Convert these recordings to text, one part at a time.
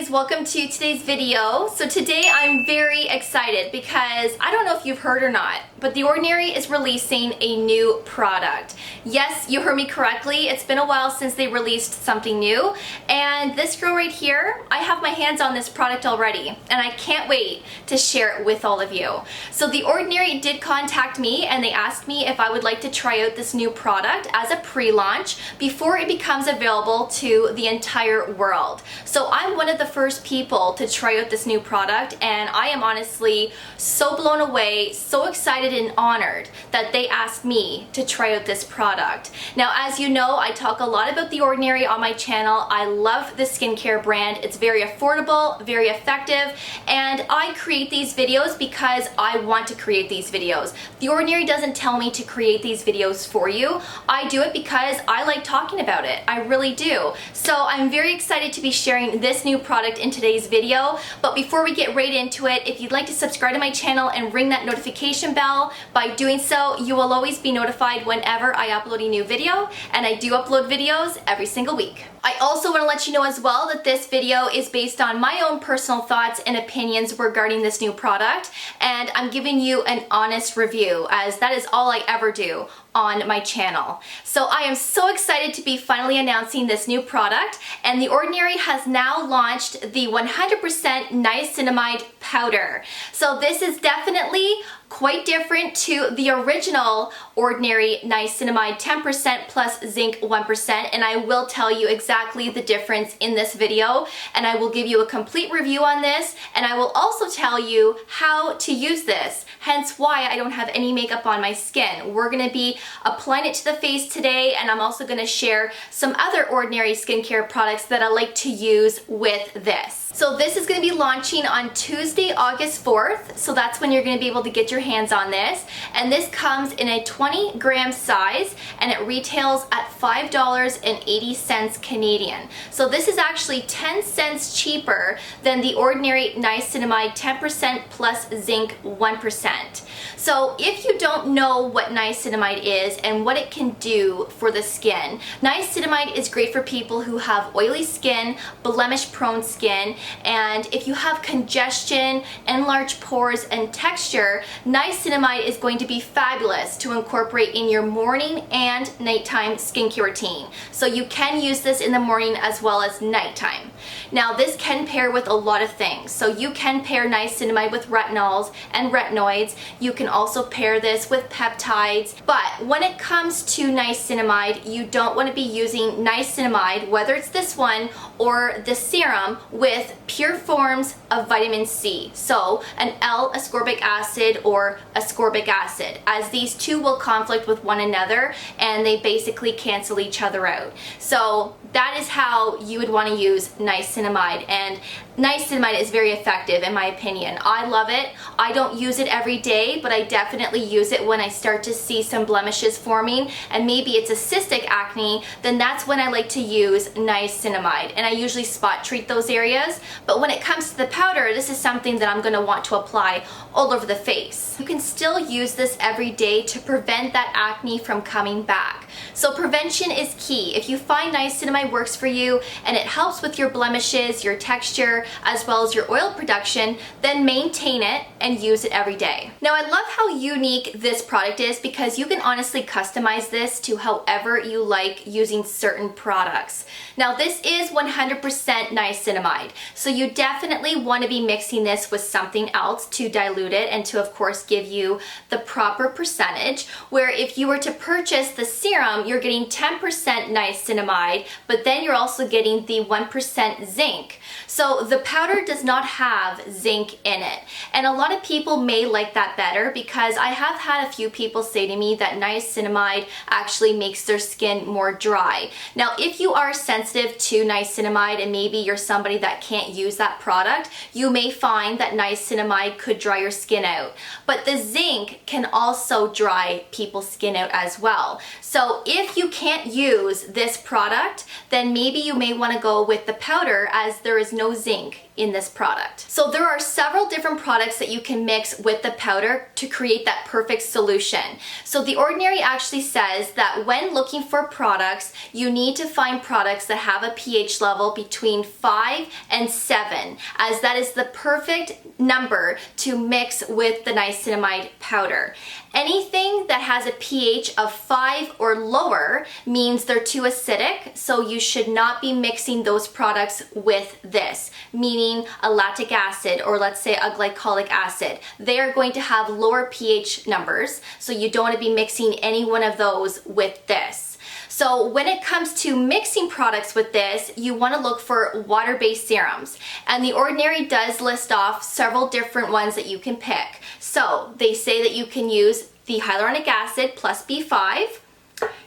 guys, welcome to today's video. So today I'm very excited because I don't know if you've heard or not, but The Ordinary is releasing a new product. Yes, you heard me correctly. It's been a while since they released something new, and this girl right here, I have my hands on this product already, and I can't wait to share it with all of you. So The Ordinary did contact me and they asked me if I would like to try out this new product as a pre-launch before it becomes available to the entire world. So I'm one of the first people to try out this new product, and I am honestly so blown away, so excited and honored that they asked me to try out this product. Now, as you know, I talk a lot about The Ordinary on my channel. I love this skincare brand. It's very affordable, very effective, and I create these videos because I want to create these videos. The Ordinary doesn't tell me to create these videos for you. I do it because I like talking about it. I really do. So I'm very excited to be sharing this new product in today's video. But before we get right into it, if you'd like to subscribe to my channel and ring that notification bell, by doing so, you will always be notified whenever I upload a new video, and I do upload videos every single week. I also want to let you know as well that this video is based on my own personal thoughts and opinions regarding this new product, and I'm giving you an honest review, as that is all I ever do on my channel. So I am so excited to be finally announcing this new product, and The Ordinary has now launched the 100% Niacinamide Powder. So this is definitely quite different to the original Ordinary Niacinamide 10% plus zinc 1%, and I will tell you exactly the difference in this video, and I will give you a complete review on this, and I will also tell you how to use this, hence why I don't have any makeup on my skin. We're going to be applying it to the face today, and I'm also going to share some other Ordinary skincare products that I like to use with this. So this is going to be launching on Tuesday, August 4th, so that's when you're going to be able to get your hands on this, and this comes in a 20-gram size, and it retails at $5.80 Canadian. So this is actually 10 cents cheaper than the Ordinary Niacinamide 10% plus zinc 1%. So if you don't know what niacinamide is and what it can do for the skin, niacinamide is great for people who have oily skin, blemish-prone skin, and if you have congestion, enlarged pores, and texture, niacinamide is going to be fabulous to incorporate in your morning and nighttime skincare routine. So you can use this in the morning as well as nighttime. Now, this can pair with a lot of things. So you can pair niacinamide with retinols and retinoids. You can also pair this with peptides. But when it comes to niacinamide, you don't want to be using niacinamide, whether it's this one or the serum, with pure forms of vitamin C. So an L-ascorbic acid or ascorbic acid, as these two will conflict with one another and they basically cancel each other out. So that is how you would want to use niacinamide, and niacinamide is very effective in my opinion. I love it. I don't use it every day, but I definitely use it when I start to see some blemishes forming, and maybe it's a cystic acne, then that's when I like to use niacinamide, and I usually spot treat those areas. But when it comes to the powder, this is something that I'm going to want to apply all over the face. You can still use this every day to prevent that acne from coming back. So prevention is key. If you find niacinamide works for you and it helps with your blemishes, your texture, as well as your oil production, then maintain it and use it every day. Now, I love how unique this product is because you can honestly customize this to however you like using certain products. Now, this is 100% niacinamide, so you definitely want to be mixing this with something else to dilute it and to, of course, give you the proper percentage, where if you were to purchase the serum, you're getting 10% niacinamide, but then you're also getting the 1% zinc. So the powder does not have zinc in it, and a lot of people may like that better because I have had a few people say to me that niacinamide actually makes their skin more dry. Now, if you are sensitive to niacinamide and maybe you're somebody that can't use that product, you may find that niacinamide could dry your skin out. But the zinc can also dry people's skin out as well. So So if you can't use this product, then maybe you may want to go with the powder, as there is no zinc in this product. So there are several different products that you can mix with the powder to create that perfect solution. So The Ordinary actually says that when looking for products, you need to find products that have a pH level between 5 and 7, as that is the perfect number to mix with the niacinamide powder. Anything that has a pH of 5 or lower means they're too acidic, so you should not be mixing those products with this, meaning a lactic acid, or let's say a glycolic acid. They are going to have lower pH numbers, so you don't want to be mixing any one of those with this. So when it comes to mixing products with this, you want to look for water-based serums. And The Ordinary does list off several different ones that you can pick. So they say that you can use the hyaluronic acid plus B5.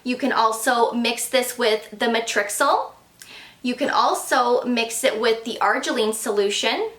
You can also mix this with the matrixyl. You can also mix it with the arginine solution.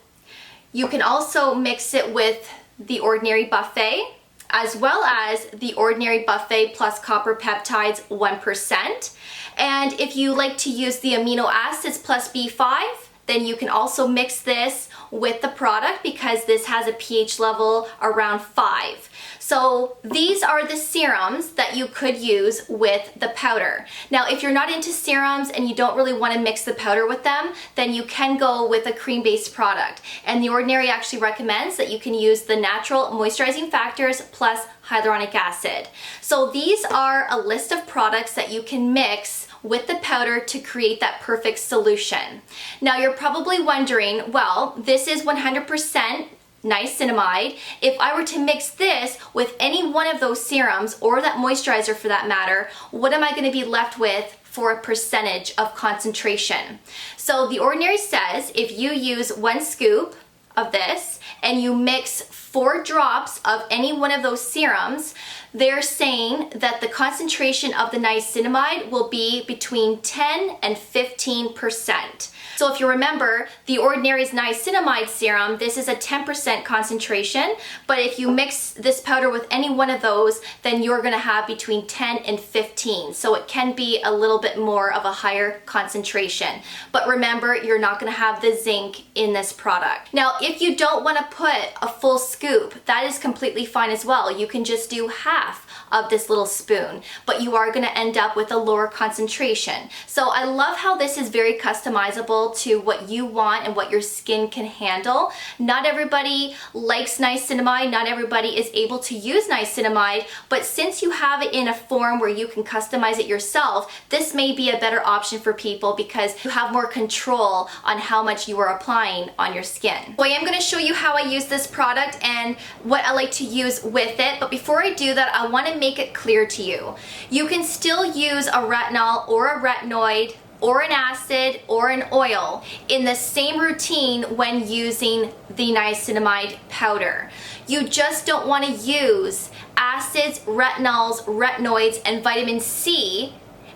You can also mix it with The Ordinary Buffet, as well as The Ordinary Buffet plus copper peptides 1%. And if you like to use the amino acids plus B5, then you can also mix this with the product, because this has a pH level around 5. So these are the serums that you could use with the powder. Now, if you're not into serums and you don't really want to mix the powder with them, then you can go with a cream-based product. And The Ordinary actually recommends that you can use the natural moisturizing factors plus hyaluronic acid. So these are a list of products that you can mix with the powder to create that perfect solution. Now you're probably wondering, well, this is 100% niacinamide. If I were to mix this with any one of those serums, or that moisturizer for that matter, what am I going to be left with for a percentage of concentration? So The Ordinary says if you use 1 scoop of this and you mix 4 drops of any one of those serums, they're saying that the concentration of the niacinamide will be between 10 and 15%. So if you remember, The Ordinary's niacinamide serum, this is a 10% concentration, but if you mix this powder with any one of those, then you're gonna have between 10 and 15. So it can be a little bit more of a higher concentration. But remember, you're not gonna have the zinc in this product. Now, if you don't wanna put a full scoop, that is completely fine as well. You can just do half of this little spoon, but you are gonna end up with a lower concentration. So I love how this is very customizable to what you want and what your skin can handle. Not everybody likes niacinamide, not everybody is able to use niacinamide, but since you have it in a form where you can customize it yourself, this may be a better option for people because you have more control on how much you are applying on your skin. So I am gonna show you how I use this product and what I like to use with it, but before I do that, I wanna make it clear to you. You can still use a retinol or a retinoid or an acid or an oil in the same routine when using the niacinamide powder. You just don't want to use acids, retinols, retinoids, and vitamin C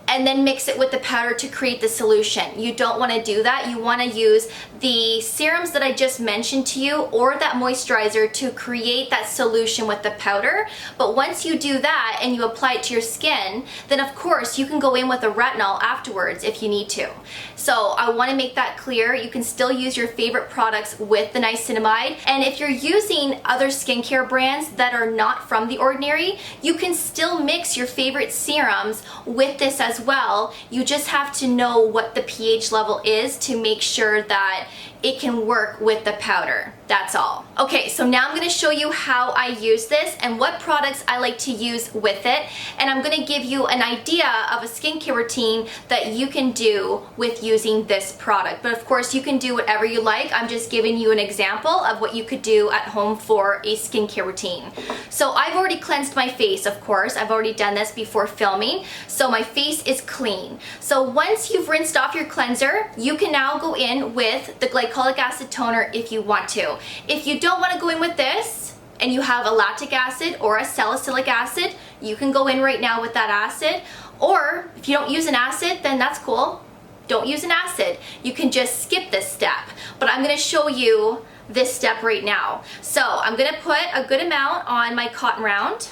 and then mix it with the powder to create the solution. You don't want to do that. You want to use the serums that I just mentioned to you or that moisturizer to create that solution with the powder. But once you do that and you apply it to your skin, then of course you can go in with a retinol afterwards if you need to. So I want to make that clear. You can still use your favorite products with the niacinamide. And if you're using other skincare brands that are not from The Ordinary, you can still mix your favorite serums with this as well. You just have to know what the pH level is to make sure that it can work with the powder. That's all. Okay, so now I'm gonna show you how I use this and what products I like to use with it. And I'm gonna give you an idea of a skincare routine that you can do with using this product. But of course, you can do whatever you like. I'm just giving you an example of what you could do at home for a skincare routine. So I've already cleansed my face, of course. I've already done this before filming. So my face is clean. So once you've rinsed off your cleanser, you can now go in with the glycolic acid toner if you want to. If you don't want to go in with this and you have a lactic acid or a salicylic acid, you can go in right now with that acid. Or if you don't use an acid, then that's cool. Don't use an acid. You can just skip this step. But I'm going to show you this step right now. So I'm going to put a good amount on my cotton round.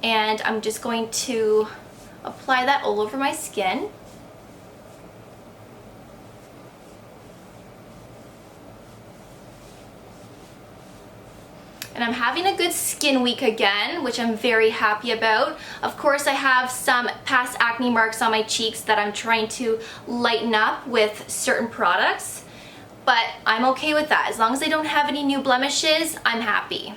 And I'm just going to apply that all over my skin. And I'm having a good skin week again, which I'm very happy about. Of course, I have some past acne marks on my cheeks that I'm trying to lighten up with certain products, but I'm okay with that. As long as I don't have any new blemishes, I'm happy.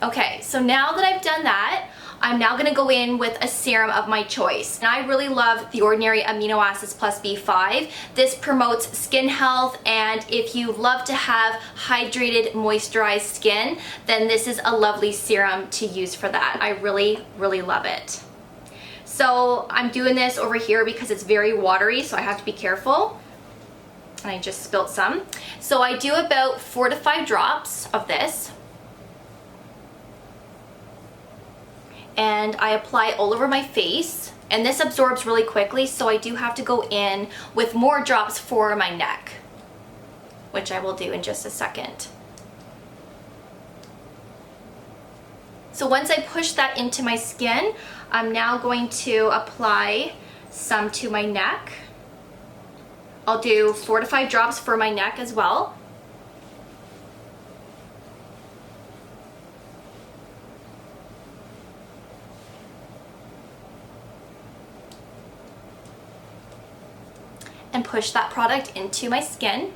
Okay, so now that I've done that, I'm now going to go in with a serum of my choice. And I really love the Ordinary Amino Acids Plus B5. This promotes skin health, and if you love to have hydrated, moisturized skin, then this is a lovely serum to use for that. I really, really love it. So I'm doing this over here because it's very watery, so I have to be careful. And I just spilled some. So I do about 4 to 5 drops of this. And I apply it all over my face, and this absorbs really quickly, so I do have to go in with more drops for my neck, which I will do in just a second. So once I push that into my skin, I'm now going to apply some to my neck. I'll do 4 to 5 drops for my neck as well. And push that product into my skin.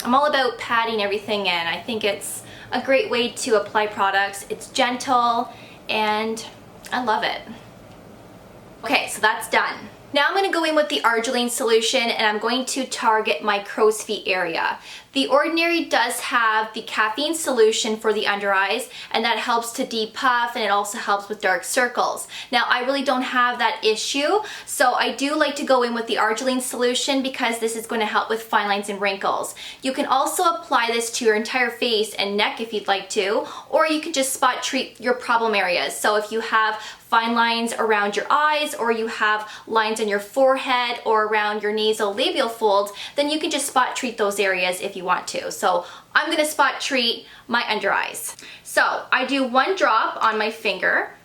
I'm all about patting everything in. I think it's a great way to apply products. It's gentle and I love it. Okay, so that's done. Now I'm going to go in with the arginine solution, and I'm going to target my crow's feet area. The Ordinary does have the caffeine solution for the under eyes, and that helps to depuff, and it also helps with dark circles. Now I really don't have that issue, so I do like to go in with the arginine solution because this is going to help with fine lines and wrinkles. You can also apply this to your entire face and neck if you'd like to, or you can just spot treat your problem areas. So if you have fine lines around your eyes, or you have lines on your forehead or around your nasal labial folds, then you can just spot treat those areas if you want to. So I'm gonna spot treat my under eyes. So I do 1 drop on my finger,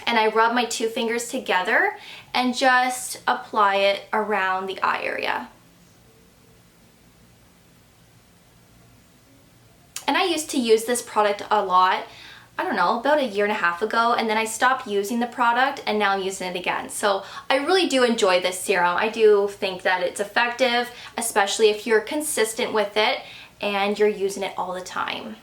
and I rub my 2 fingers together and just apply it around the eye area. And I used to use this product a lot, I don't know, about 1.5 years ago, and then I stopped using the product, and now I'm using it again. So I really do enjoy this serum. I do think that it's effective, especially if you're consistent with it and you're using it all the time.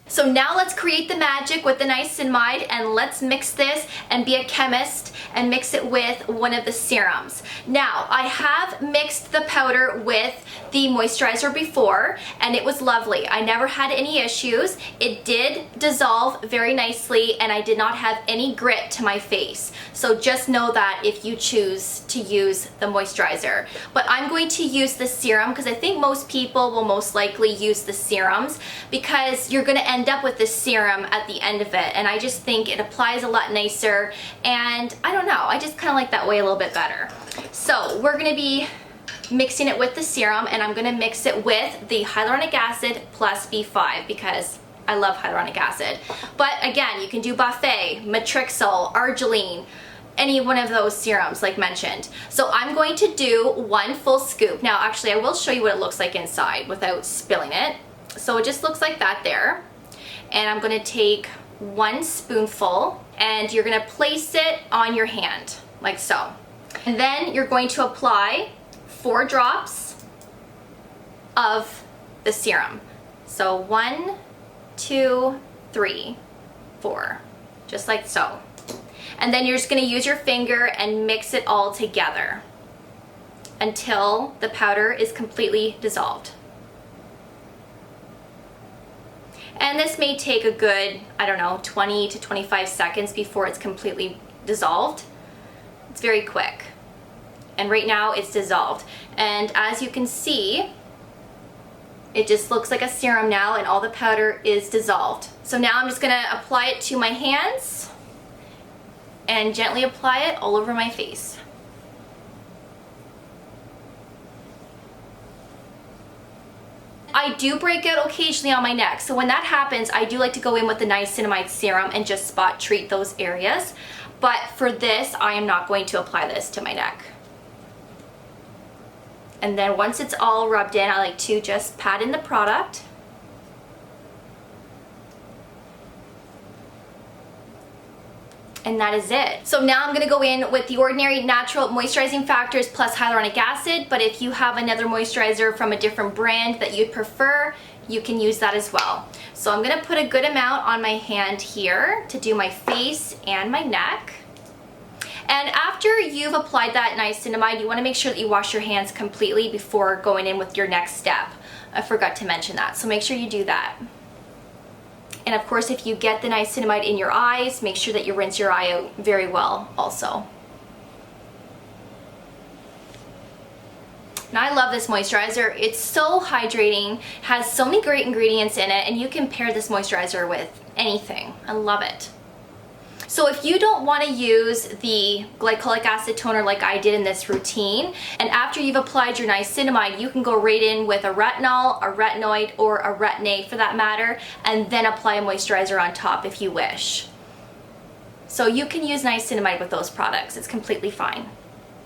So now let's create the magic with the niacinamide, and let's mix this and be a chemist and mix it with one of the serums. Now, I have mixed the powder with the moisturizer before, and it was lovely. I never had any issues. It did dissolve very nicely, and I did not have any grit to my face. So just know that if you choose to use the moisturizer. But I'm going to use the serum because I think most people will most likely use the serums, because you're going to end up with this serum at the end of it, and I just think it applies a lot nicer, and I don't know, I just kind of like that way a little bit better. So we're going to be mixing it with the serum, and I'm going to mix it with the hyaluronic acid plus B5 because I love hyaluronic acid. But again, you can do Buffet, Matrixyl, Arginine, any one of those serums like mentioned. So I'm going to do 1 full scoop. Now actually I will show you what it looks like inside without spilling it. So it just looks like that there. And I'm going to take 1 spoonful, and you're going to place it on your hand like so. And then you're going to apply 4 drops of the serum. So 1, 2, 3, 4, just like so. And then you're just going to use your finger and mix it all together until the powder is completely dissolved. And this may take a good, I don't know, 20 to 25 seconds before it's completely dissolved. It's very quick. And right now it's dissolved. And as you can see, it just looks like a serum now, and all the powder is dissolved. So now I'm just gonna apply it to my hands and gently apply it all over my face. I do break out occasionally on my neck. So when that happens, I do like to go in with the niacinamide serum and just spot treat those areas. But for this, I am not going to apply this to my neck. And then once it's all rubbed in, I like to just pat in the product. And that is it. So now I'm gonna go in with the Ordinary Natural Moisturizing Factors plus hyaluronic acid, but if you have another moisturizer from a different brand that you'd prefer, you can use that as well. So I'm gonna put a good amount on my hand here to do my face and my neck. And after you've applied that niacinamide, you wanna make sure that you wash your hands completely before going in with your next step. I forgot to mention that, so make sure you do that. And of course, if you get the niacinamide in your eyes, make sure that you rinse your eye out very well also. Now I love this moisturizer. It's so hydrating, has so many great ingredients in it, and you can pair this moisturizer with anything. I love it. So if you don't want to use the glycolic acid toner like I did in this routine, and after you've applied your niacinamide, you can go right in with a retinol, a retinoid, or a retin-A for that matter, and then apply a moisturizer on top if you wish. So you can use niacinamide with those products. It's completely fine.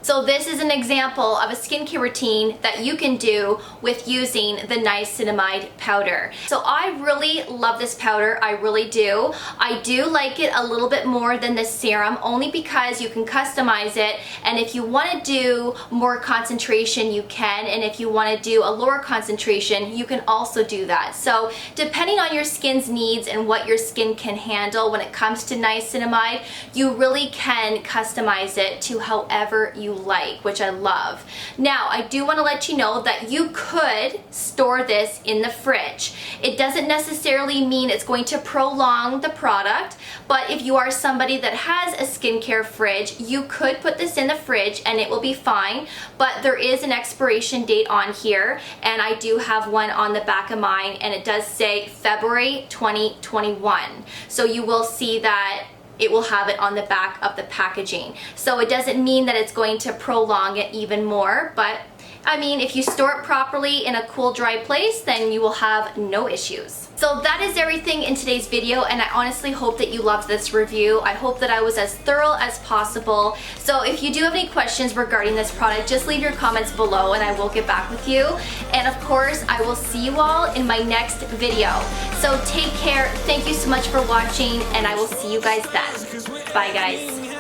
So this is an example of a skincare routine that you can do with using the niacinamide powder. So I really love this powder, I really do. I do like it a little bit more than the serum, only because you can customize it, and if you want to do more concentration you can, and if you want to do a lower concentration you can also do that. So depending on your skin's needs and what your skin can handle when it comes to niacinamide, you really can customize it to however you like, which I love. Now, I do want to let you know that you could store this in the fridge. It doesn't necessarily mean it's going to prolong the product, but if you are somebody that has a skincare fridge, you could put this in the fridge and it will be fine, but there is an expiration date on here, and I do have one on the back of mine, and it does say February 2021. So you will see that it will have it on the back of the packaging. So it doesn't mean that it's going to prolong it even more, but I mean, if you store it properly in a cool, dry place, then you will have no issues. So that is everything in today's video, and I honestly hope that you loved this review. I hope that I was as thorough as possible. So if you do have any questions regarding this product, just leave your comments below and I will get back with you. And of course, I will see you all in my next video. So take care, thank you so much for watching, and I will see you guys then. Bye guys.